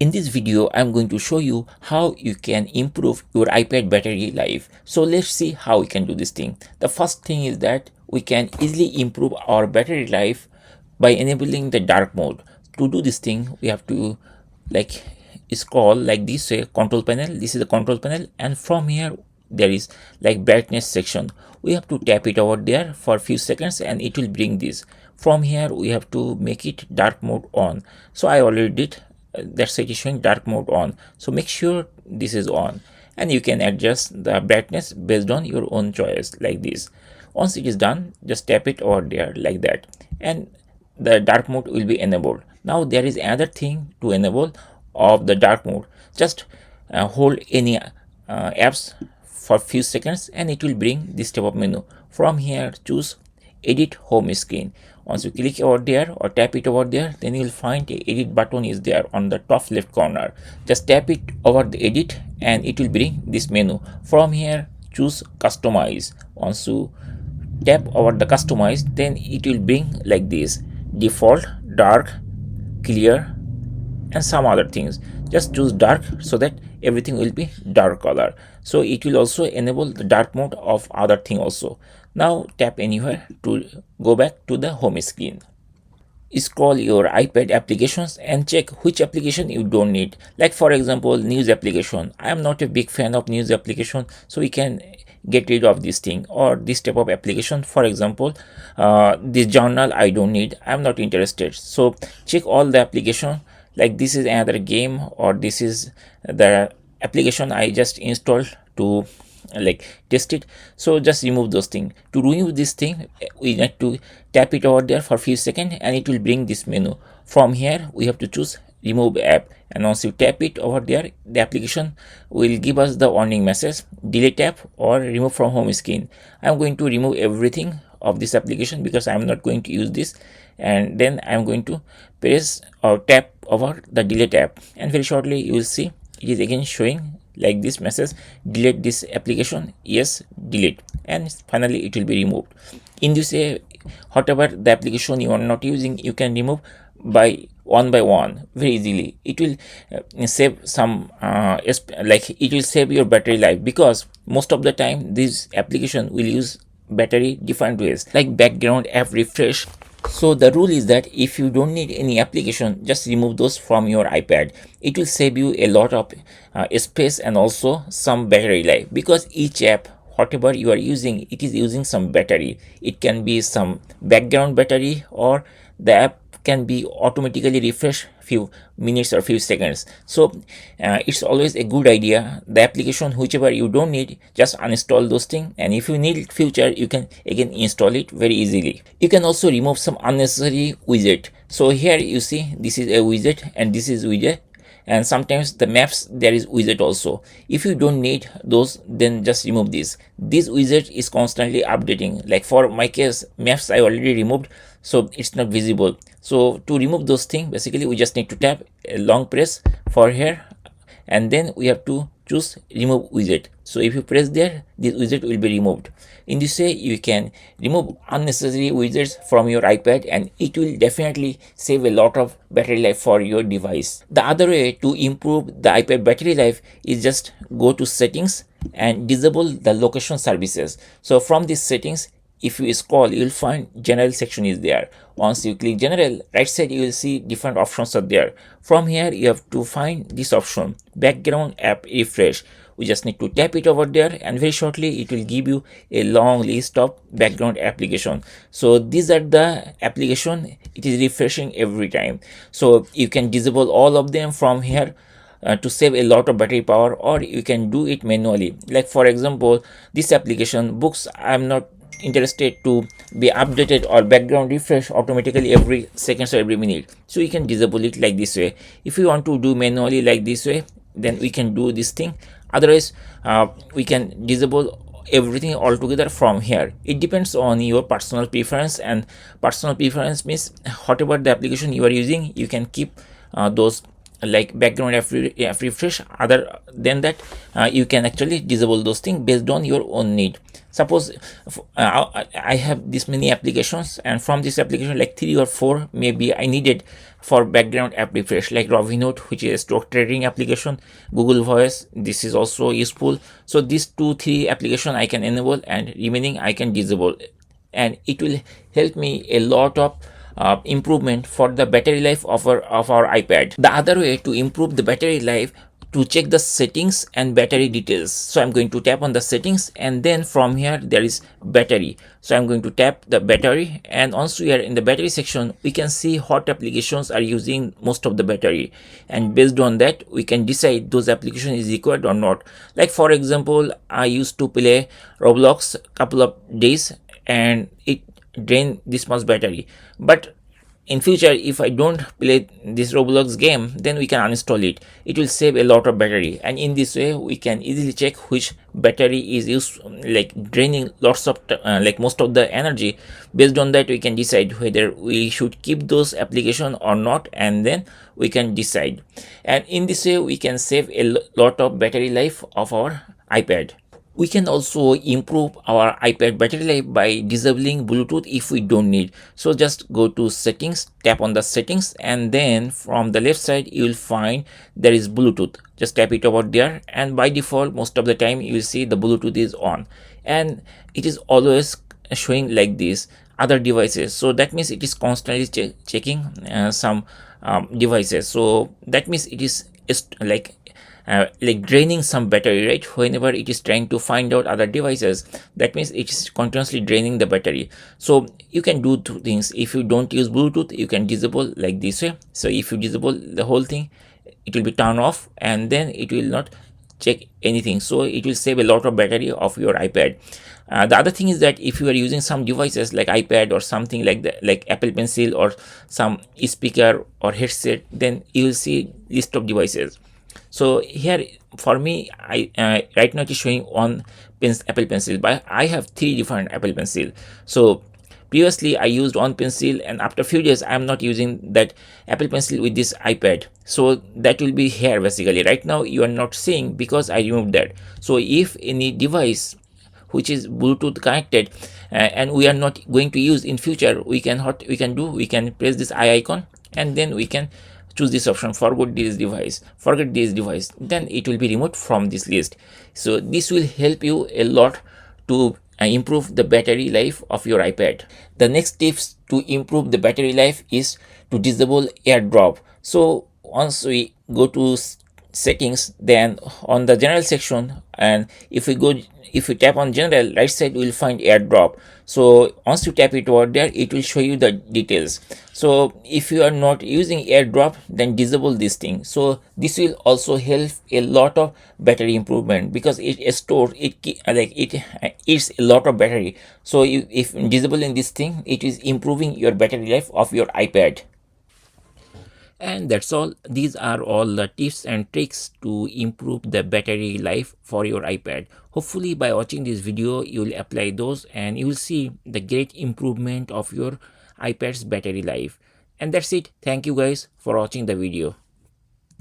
In this video, I'm going to show you how you can improve your iPad battery life. So let's see how we can do this thing. The first thing is that we can easily improve our battery life by enabling the dark mode. To do this thing, we have to like scroll like this way, control panel. This is the control panel, and from here there is like brightness section. We have to tap it over there for a few seconds and it will bring this. From here we have to make it dark mode on. So I already did. That's it is showing dark mode on, so make sure this is on, and you can adjust the brightness based on your own choice like this. Once it is done, just tap it over there like that, and the dark mode will be enabled. Now there is another thing to enable of the dark mode. Just hold any apps for few seconds and it will bring this type of menu. From here choose edit home screen. Once you click over there or tap it over there, then you will find a edit button is there on the top left corner. Just tap it over the edit and it will bring this menu. From here choose customize. Once you tap over the customize, then it will bring like this: default, dark, clear, and some other things. Just choose dark so that everything will be dark color. So it will also enable the dark mode of other thing also. Now tap anywhere to go back to the home screen. Scroll your iPad applications and check which application you don't need. Like for example, news application. I am not a big fan of news application, so we can get rid of this thing or this type of application. For example, this journal I don't need. I'm not interested. So check all the application. Like this is another game, or this is the application I just installed to like test it. So just remove those things. To remove this thing, we need to tap it over there for a few seconds and it will bring this menu. From here we have to choose remove app, and once you tap it over there, the application will give us the warning message: delete app or remove from home screen. I'm going to remove everything of this application because I'm not going to use this, and then I'm going to press or tap over the delete app, and very shortly you will see it is again showing like this message: delete this application, yes, delete, and finally it will be removed. In this way, whatever the application you are not using, you can remove by one very easily. It will save some like it will save your battery life, because most of the time this application will use battery different ways, like background app refresh. So the rule is that if you don't need any application, just remove those from your iPad. It will save you a lot of space and also some battery life, because each app whatever you are using, it is using some battery. It can be some background battery, or the app can be automatically refresh few minutes or few seconds. So it's always a good idea, the application whichever you don't need, just uninstall those things, and if you need it future, you can again install it very easily. You can also remove some unnecessary widget. So here you see this is a widget and this is widget, and sometimes the maps there is widget also. If you don't need those, then just remove this widget is constantly updating. Like for my case, maps I already removed, so it's not visible. So to remove those things, basically we just need to tap a long press for here, and then we have to choose remove widget. So if you press there, this widget will be removed. In this way you can remove unnecessary widgets from your iPad, and it will definitely save a lot of battery life for your device. The other way to improve the iPad battery life is just go to settings and disable the location services. So from these settings, if you scroll, you will find general section is there. Once you click general, right side you will see different options are there. From here you have to find this option, background app refresh. We just need to tap it over there, and very shortly it will give you a long list of background application. So these are the application it is refreshing every time. So you can disable all of them from here to save a lot of battery power, or you can do it manually. Like for example, this application books, I'm not interested to be updated or background refresh automatically every seconds or every minute, so you can disable it like this way. If you want to do manually like this way, then we can do this thing. Otherwise we can disable everything altogether from here. It depends on your personal preference, and personal preference means whatever the application you are using, you can keep those like background app refresh. Other than that, you can actually disable those things based on your own need. Suppose I have this many applications, and from this application like 3 or 4 maybe I needed for background app refresh, like Robinhood, which is a stock trading application, Google Voice, this is also useful. So these 2-3 application I can enable and remaining I can disable, and it will help me a lot of improvement for the battery life of our iPad. The other way to improve the battery life, to check the settings and battery details. So I'm going to tap on the settings, and then from here there is battery. So I'm going to tap the battery, and also here in the battery section we can see what applications are using most of the battery, and based on that we can decide those application is required or not. Like for example, I used to play Roblox couple of days and it drain this much battery, but in future if I don't play this Roblox game, then we can uninstall it. It will save a lot of battery, and in this way we can easily check which battery is used, like draining lots of like most of the energy. Based on that we can decide whether we should keep those application or not, and then we can decide. And in this way we can save a lot of battery life of our iPad. We can also improve our iPad battery life by disabling Bluetooth if we don't need. So just go to settings, tap on the settings, and then from the left side you will find there is Bluetooth. Just tap it over there, and by default most of the time you will see the Bluetooth is on, and it is always showing like this other devices. So that means it is constantly checking some devices. So that means it is like draining some battery, right? Whenever it is trying to find out other devices, that means it is continuously draining the battery. So you can do two things. If you don't use Bluetooth, you can disable like this way. So if you disable the whole thing, it will be turned off, and then it will not check anything. So it will save a lot of battery of your iPad. The other thing is that if you are using some devices like iPad or something like that, like Apple Pencil or some speaker or headset, then you will see list of devices. So here for me, I right now it is showing one Apple Pencil, but I have 3 different Apple Pencil. So previously I used one pencil, and after few days I am not using that Apple Pencil with this iPad. So that will be here basically. Right now you are not seeing because I removed that. So if any device which is Bluetooth connected and we are not going to use in future, we can press this eye icon, and then we can choose this option, forget this device, then it will be removed from this list. So this will help you a lot to improve the battery life of your iPad. The next tips to improve the battery life is to disable AirDrop. So once we go to settings, then on the general section, and if we tap on general, right side we will find AirDrop. So once you tap it over there, it will show you the details. So if you are not using AirDrop, then disable this thing. So this will also help a lot of battery improvement, because it stores it eats a lot of battery. So if disabling this thing, it is improving your battery life of your iPad. And that's all. These are all the tips and tricks to improve the battery life for your iPad. Hopefully by watching this video you will apply those, and you will see the great improvement of your iPad's battery life. And that's it. Thank you guys for watching the video.